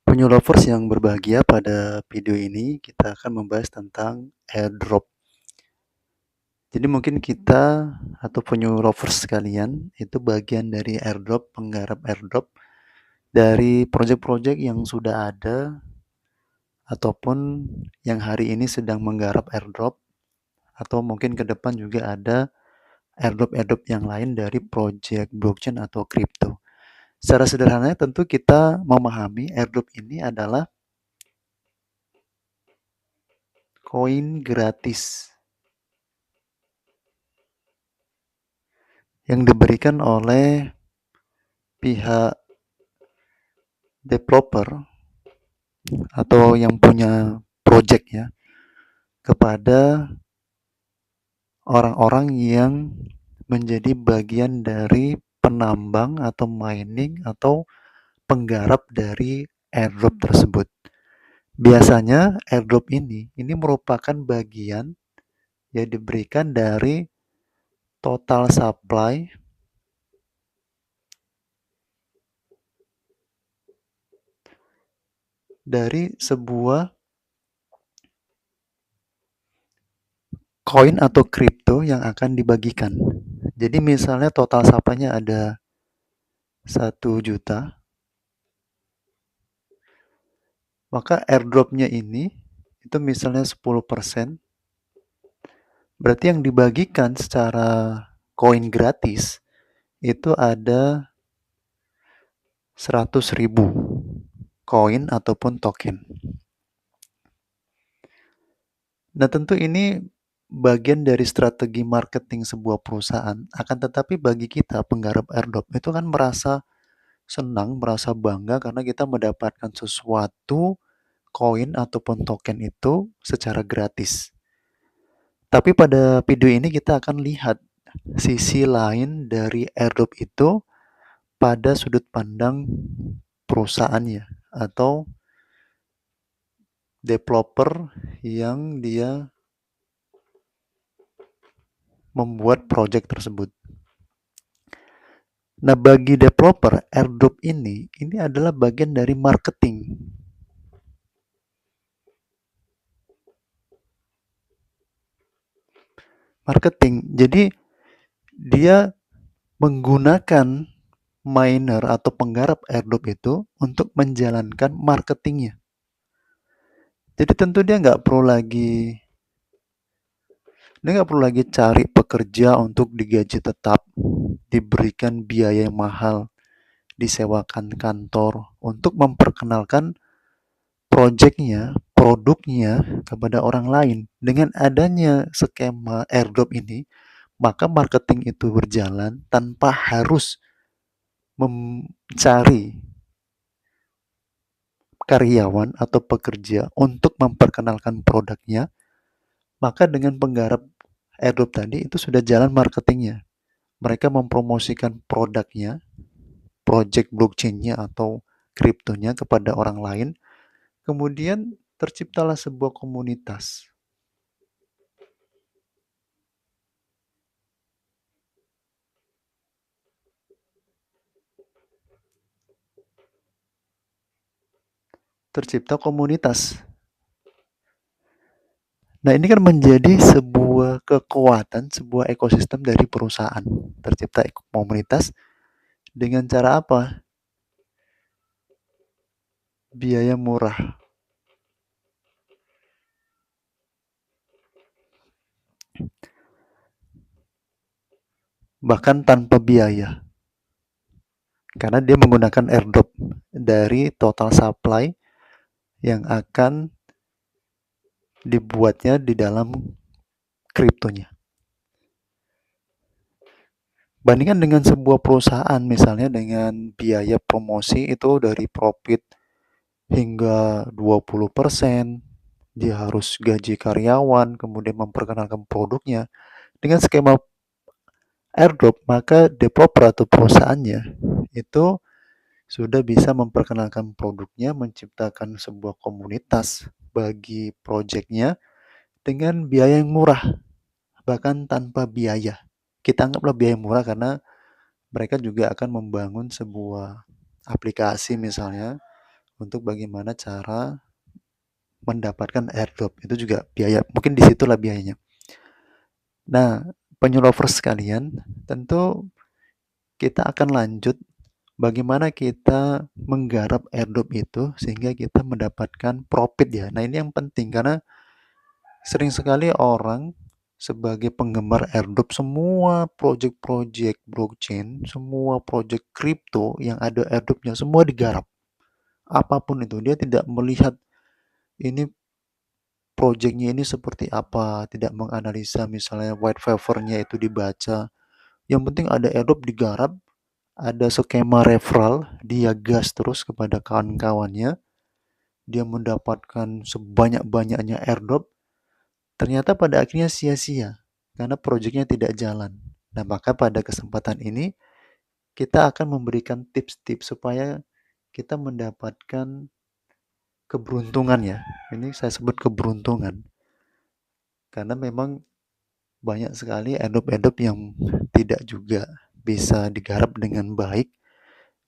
Penyu lovers yang berbahagia, pada video ini kita akan membahas tentang airdrop. Jadi mungkin kita atau penyu lovers sekalian itu bagian dari airdrop, penggarap airdrop dari project-project yang sudah ada ataupun yang hari ini sedang menggarap airdrop, atau mungkin ke depan juga ada airdrop-airdrop yang lain dari project blockchain atau crypto. Secara sederhananya tentu kita memahami airdrop ini adalah koin gratis yang diberikan oleh pihak developer atau yang punya project ya, kepada orang-orang yang menjadi bagian dari penambang atau mining atau penggarap dari airdrop tersebut. Biasanya airdrop ini merupakan bagian yang diberikan dari total supply dari sebuah koin atau kripto yang akan dibagikan. Jadi misalnya total supply-nya ada 1 juta, maka airdrop-nya ini itu misalnya 10%, berarti yang dibagikan secara koin gratis itu ada 100.000 koin ataupun token. Nah, tentu ini bagian dari strategi marketing sebuah perusahaan, akan tetapi bagi kita penggarap airdrop itu kan merasa senang, merasa bangga karena kita mendapatkan sesuatu koin ataupun token itu secara gratis. Tapi pada video ini kita akan lihat sisi lain dari airdrop itu pada sudut pandang perusahaannya atau developer yang dia membuat project tersebut. Nah, bagi developer, airdrop ini adalah bagian dari marketing. Jadi dia menggunakan miner atau penggarap airdrop itu untuk menjalankan marketingnya. Jadi tentu dia nggak perlu lagi cari pekerja untuk digaji tetap, diberikan biaya yang mahal, disewakan kantor untuk memperkenalkan projectnya, produknya kepada orang lain. Dengan adanya skema airdrop ini, maka marketing itu berjalan tanpa harus mencari karyawan atau pekerja untuk memperkenalkan produknya. Maka dengan penggarap airdrop tadi itu sudah jalan marketingnya. Mereka mempromosikan produknya, project blockchain-nya atau kriptonya kepada orang lain. Kemudian terciptalah sebuah komunitas. Tercipta komunitas. Nah, ini kan menjadi sebuah kekuatan, sebuah ekosistem dari perusahaan. Tercipta komunitas dengan cara apa? Biaya murah. Bahkan tanpa biaya. Karena dia menggunakan airdrop dari total supply yang akan dibuatnya di dalam kriptonya. Bandingkan dengan sebuah perusahaan misalnya dengan biaya promosi itu dari profit hingga 20%, dia harus gaji karyawan, kemudian memperkenalkan produknya. Dengan skema airdrop, maka developer atau perusahaannya itu sudah bisa memperkenalkan produknya, menciptakan sebuah komunitas bagi projectnya dengan biaya yang murah, bahkan tanpa biaya. Kita anggaplah biaya murah karena mereka juga akan membangun sebuah aplikasi misalnya untuk bagaimana cara mendapatkan airdrop. Itu juga biaya, mungkin disitulah biayanya. Nah, penyu lovers sekalian, tentu kita akan lanjut bagaimana kita menggarap airdrop itu sehingga kita mendapatkan profit ya. Nah, ini yang penting karena sering sekali orang sebagai penggemar airdrop, semua project-project blockchain, semua project crypto yang ada airdropnya semua digarap. Apapun itu, dia tidak melihat ini projectnya ini seperti apa, tidak menganalisa misalnya white papernya itu dibaca. Yang penting ada airdrop digarap, ada skema referral, dia gas terus kepada kawan-kawannya, dia mendapatkan sebanyak-banyaknya airdrop, ternyata pada akhirnya sia-sia karena proyeknya tidak jalan. Nah, maka pada kesempatan ini kita akan memberikan tips-tips supaya kita mendapatkan keberuntungan ya. Ini saya sebut keberuntungan karena memang banyak sekali airdrop-airdrop yang tidak juga bisa digarap dengan baik.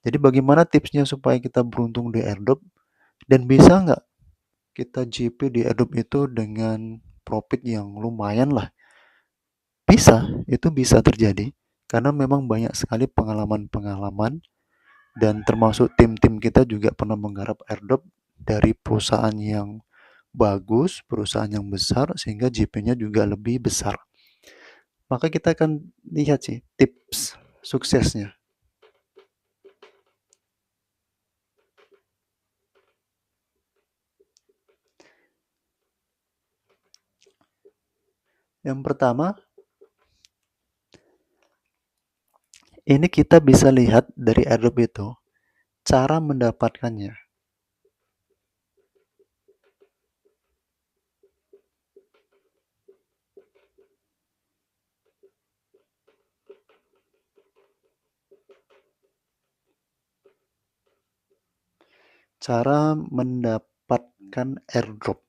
Jadi bagaimana tipsnya supaya kita beruntung di airdrop dan bisa nggak kita JP di airdrop itu dengan profit yang lumayan lah. Bisa, itu bisa terjadi karena memang banyak sekali pengalaman-pengalaman dan termasuk tim-tim kita juga pernah menggarap airdrop dari perusahaan yang bagus, perusahaan yang besar sehingga JP-nya juga lebih besar. Maka kita akan lihat sih tips suksesnya. Yang pertama, ini kita bisa lihat dari airdrop itu cara mendapatkannya. Cara mendapatkan airdrop.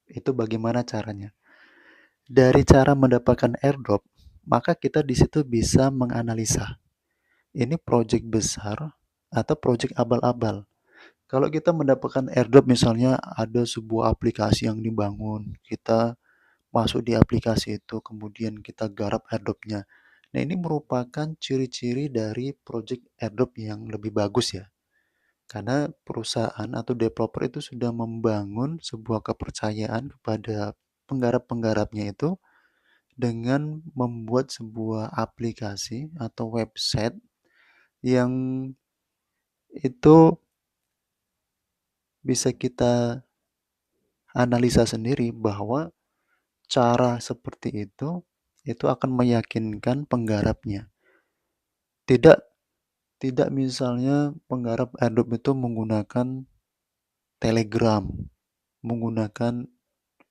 Itu bagaimana caranya? Dari cara mendapatkan airdrop, maka kita di situ bisa menganalisa. Ini project besar atau project abal-abal. Kalau kita mendapatkan airdrop misalnya ada sebuah aplikasi yang dibangun, kita masuk di aplikasi itu, kemudian kita garap airdropnya. Nah, ini merupakan ciri-ciri dari project airdrop yang lebih bagus ya. Karena perusahaan atau developer itu sudah membangun sebuah kepercayaan kepada penggarap-penggarapnya itu dengan membuat sebuah aplikasi atau website yang itu bisa kita analisa sendiri bahwa cara seperti itu akan meyakinkan penggarapnya. Tidak tidak misalnya penggarap airdrop itu menggunakan Telegram, menggunakan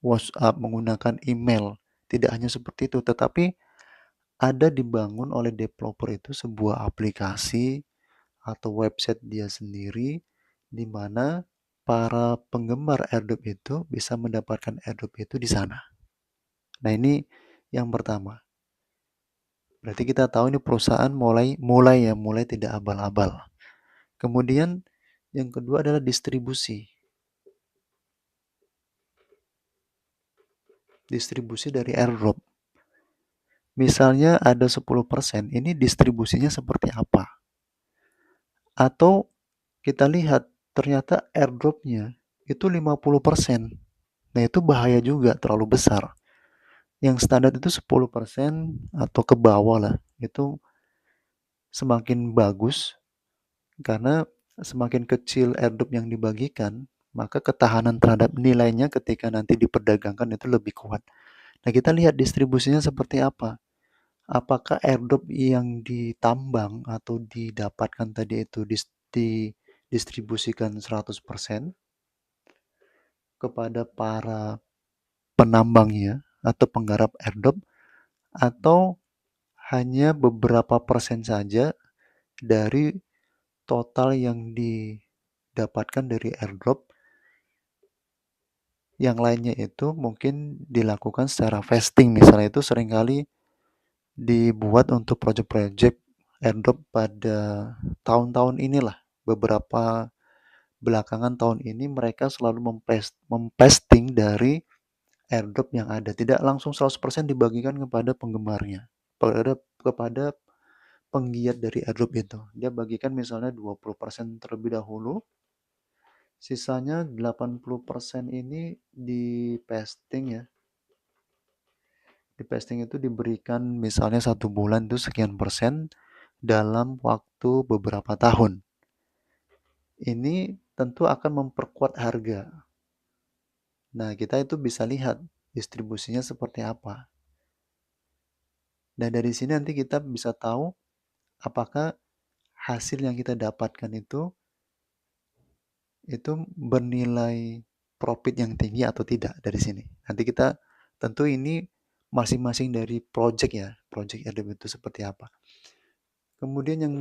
WhatsApp, menggunakan email. Tidak hanya seperti itu, tetapi ada dibangun oleh developer itu sebuah aplikasi atau website dia sendiri di mana para penggemar airdrop itu bisa mendapatkan airdrop itu di sana. Nah, ini yang pertama. Berarti kita tahu ini perusahaan mulai tidak abal-abal. Kemudian yang kedua adalah distribusi. Distribusi dari airdrop. Misalnya ada 10%, ini distribusinya seperti apa? Atau kita lihat ternyata airdropnya itu 50%. Nah, itu bahaya juga, terlalu besar. Yang standar itu 10% atau ke bawah lah. Itu semakin bagus karena semakin kecil airdrop yang dibagikan, maka ketahanan terhadap nilainya ketika nanti diperdagangkan itu lebih kuat. Nah, kita lihat distribusinya seperti apa. Apakah airdrop yang ditambang atau didapatkan tadi itu didistribusikan 100% kepada para penambangnya atau penggarap airdrop atau hanya beberapa persen saja dari total yang didapatkan dari airdrop, yang lainnya itu mungkin dilakukan secara vesting. Misalnya itu seringkali dibuat untuk project-project airdrop pada tahun-tahun inilah, beberapa belakangan tahun ini mereka selalu mempesting dari airdrop yang ada. Tidak langsung 100% dibagikan kepada penggemarnya, kepada penggiat dari airdrop itu. Dia bagikan misalnya 20% terlebih dahulu, sisanya 80% ini di pasting ya. Di pasting itu diberikan misalnya 1 bulan itu sekian persen dalam waktu beberapa tahun. Ini tentu akan memperkuat harga. Nah, kita itu bisa lihat distribusinya seperti apa. Dan dari sini nanti kita bisa tahu apakah hasil yang kita dapatkan itu bernilai profit yang tinggi atau tidak dari sini. Nanti kita tentu ini masing-masing dari project ya, project airdrop itu seperti apa. Kemudian yang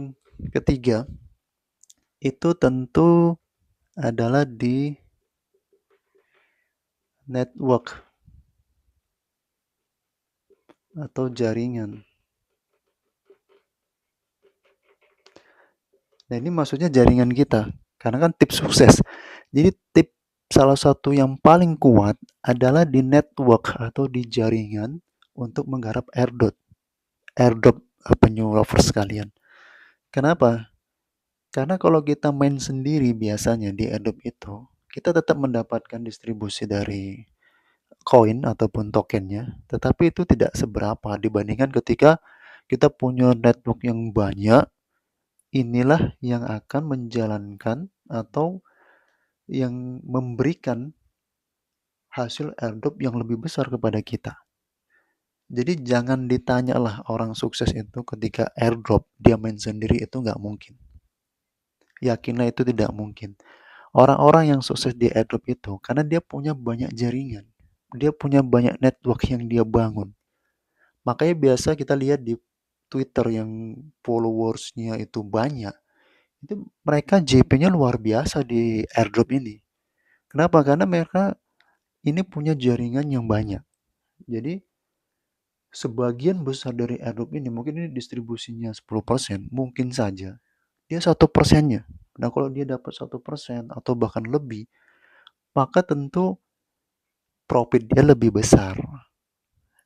ketiga itu tentu adalah di network atau jaringan. Nah, ini maksudnya jaringan kita, karena kan tips sukses. Jadi tips salah satu yang paling kuat adalah di network atau di jaringan untuk menggarap airdrop. Airdrop penyu lovers sekalian. Kenapa? Karena kalau kita main sendiri biasanya di airdrop itu, kita tetap mendapatkan distribusi dari koin ataupun tokennya, tetapi itu tidak seberapa dibandingkan ketika kita punya network yang banyak. Inilah yang akan menjalankan atau yang memberikan hasil airdrop yang lebih besar kepada kita. Jadi jangan ditanyalah orang sukses itu ketika airdrop dia main sendiri itu nggak mungkin. Yakinlah itu tidak mungkin. Orang-orang yang sukses di airdrop itu karena dia punya banyak jaringan. Dia punya banyak network yang dia bangun. Makanya biasa kita lihat di Twitter yang followersnya itu banyak. Itu mereka JP-nya luar biasa di airdrop ini. Kenapa? Karena mereka ini punya jaringan yang banyak. Jadi sebagian besar dari airdrop ini mungkin ini distribusinya 10%, mungkin saja dia 1%-nya. Nah, kalau dia dapat 1% atau bahkan lebih, maka tentu profit dia lebih besar.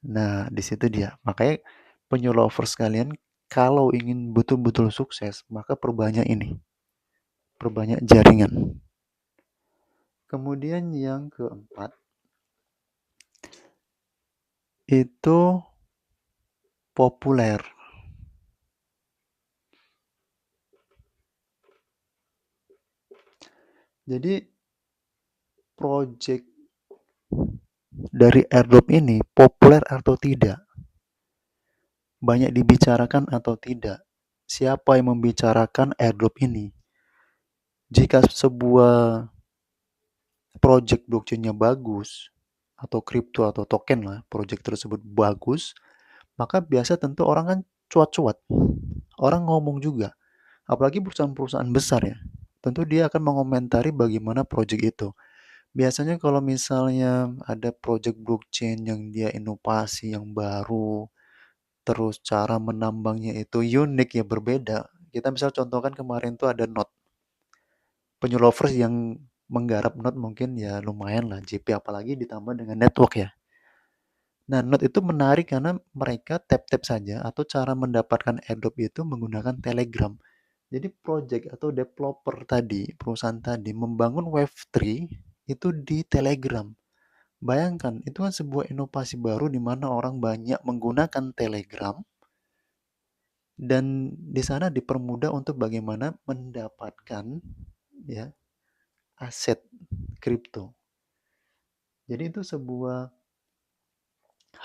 Nah, di situ dia. Makanya penyu lovers kalian kalau ingin betul-betul sukses, maka perbanyak ini. Perbanyak jaringan. Kemudian yang keempat itu populer. Jadi project dari airdrop ini populer atau tidak, banyak dibicarakan atau tidak, siapa yang membicarakan airdrop ini. Jika sebuah project blockchain-nya bagus, atau kripto atau token lah, project tersebut bagus, maka biasa tentu orang kan cuat-cuat. Orang ngomong juga. Apalagi perusahaan-perusahaan besar ya. Tentu dia akan mengomentari bagaimana project itu. Biasanya kalau misalnya ada project blockchain yang dia inovasi yang baru, terus cara menambangnya itu unik ya berbeda. Kita misal contohkan kemarin tuh ada Node. Penyu lovers yang menggarap Node mungkin ya lumayan lah JP apalagi ditambah dengan network ya. Nah, Node itu menarik karena mereka tap-tap saja atau cara mendapatkan airdrop itu menggunakan Telegram. Jadi project atau developer tadi, perusahaan tadi membangun Web3 itu di Telegram. Bayangkan, itu kan sebuah inovasi baru di mana orang banyak menggunakan Telegram dan di sana dipermudah untuk bagaimana mendapatkan ya aset kripto. Jadi itu sebuah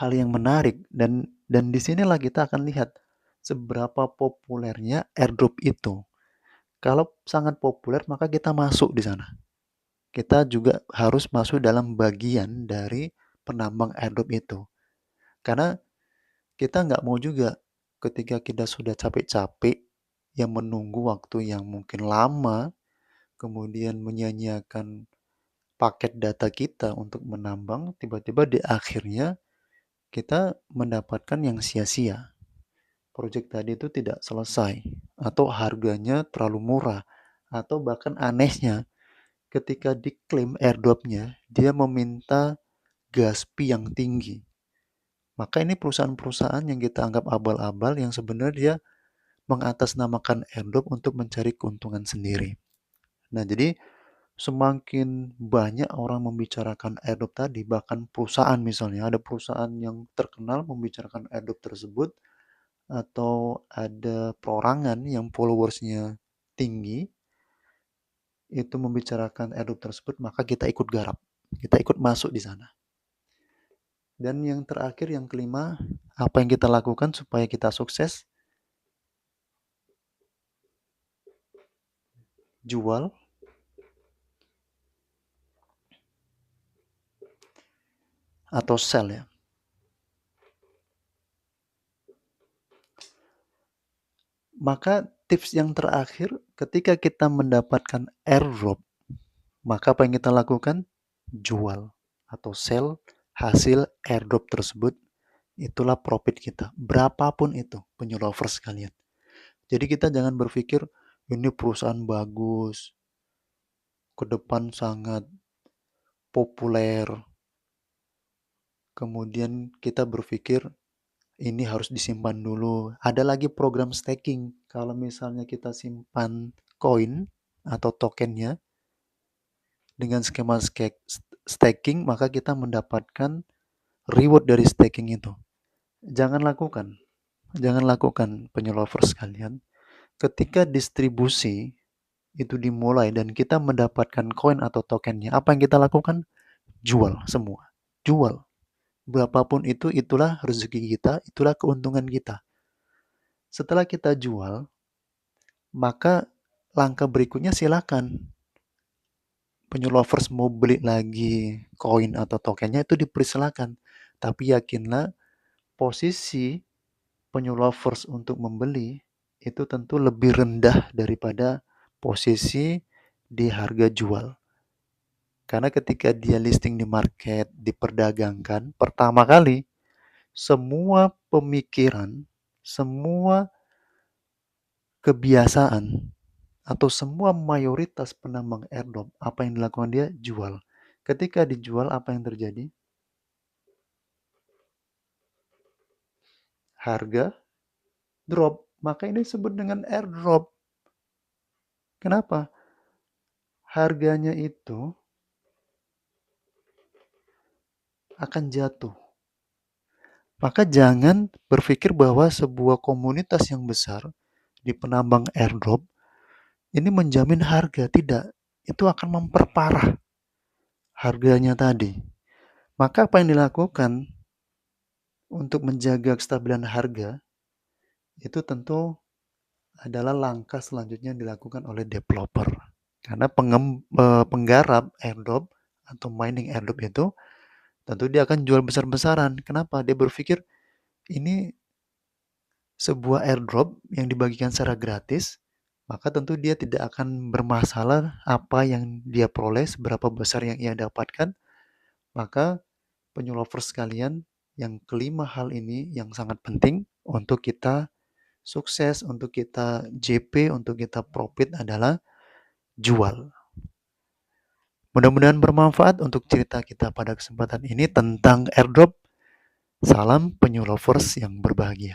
hal yang menarik dan disinilah kita akan lihat seberapa populernya airdrop itu. Kalau sangat populer maka kita masuk di sana. Kita juga harus masuk dalam bagian dari penambang airdrop itu. Karena kita nggak mau juga ketika kita sudah capek-capek yang menunggu waktu yang mungkin lama, kemudian menyanyiakan paket data kita untuk menambang, tiba-tiba di akhirnya kita mendapatkan yang sia-sia. Proyek tadi itu tidak selesai, atau harganya terlalu murah, atau bahkan anehnya, ketika diklaim airdrop-nya, dia meminta gas fee yang tinggi. Maka ini perusahaan-perusahaan yang kita anggap abal-abal yang sebenarnya dia mengatasnamakan airdrop untuk mencari keuntungan sendiri. Nah, jadi semakin banyak orang membicarakan airdrop tadi, bahkan perusahaan misalnya, ada perusahaan yang terkenal membicarakan airdrop tersebut, atau ada perorangan yang followersnya tinggi, itu membicarakan airdrop tersebut, maka kita ikut garap, kita ikut masuk di sana. Dan yang terakhir, yang kelima, apa yang kita lakukan supaya kita sukses? Jual atau sell ya. Maka tips yang terakhir, ketika kita mendapatkan airdrop, maka apa yang kita lakukan? Jual atau sell hasil airdrop tersebut. Itulah profit kita, berapapun itu, penyelovers sekalian. Jadi kita jangan berpikir, ini perusahaan bagus, ke depan sangat populer, kemudian kita berpikir, ini harus disimpan dulu. Ada lagi program staking. Kalau misalnya kita simpan koin atau tokennya dengan skema staking, maka kita mendapatkan reward dari staking itu. Jangan lakukan. Jangan lakukan, penyelovers sekalian. Ketika distribusi itu dimulai dan kita mendapatkan koin atau tokennya, apa yang kita lakukan? Jual semua. Jual. Berapapun itu, itulah rezeki kita, itulah keuntungan kita. Setelah kita jual, maka langkah berikutnya silakan. Penyelovers mau beli lagi koin atau tokennya itu dipersilakan. Tapi yakinlah posisi penyelovers untuk membeli itu tentu lebih rendah daripada posisi di harga jual. Karena ketika dia listing di market, diperdagangkan, pertama kali semua pemikiran, semua kebiasaan, atau semua mayoritas penambang airdrop, apa yang dilakukan dia? Jual. Ketika dijual, apa yang terjadi? Harga drop. Maka ini disebut dengan airdrop. Kenapa? Harganya itu akan jatuh. Maka jangan berpikir bahwa sebuah komunitas yang besar di penambang airdrop ini menjamin harga. Tidak. Itu akan memperparah harganya tadi. Maka apa yang dilakukan untuk menjaga kestabilan harga itu tentu adalah langkah selanjutnya yang dilakukan oleh developer. Karena penggarap airdrop atau mining airdrop itu tentu dia akan jual besar-besaran. Kenapa? Dia berpikir ini sebuah airdrop yang dibagikan secara gratis, maka tentu dia tidak akan bermasalah apa yang dia peroleh, seberapa besar yang ia dapatkan. Maka penyelovers sekalian, yang kelima hal ini yang sangat penting untuk kita sukses, untuk kita JP, untuk kita profit adalah jual. Mudah-mudahan bermanfaat untuk cerita kita pada kesempatan ini tentang airdrop. Salam penyelovers yang berbahagia.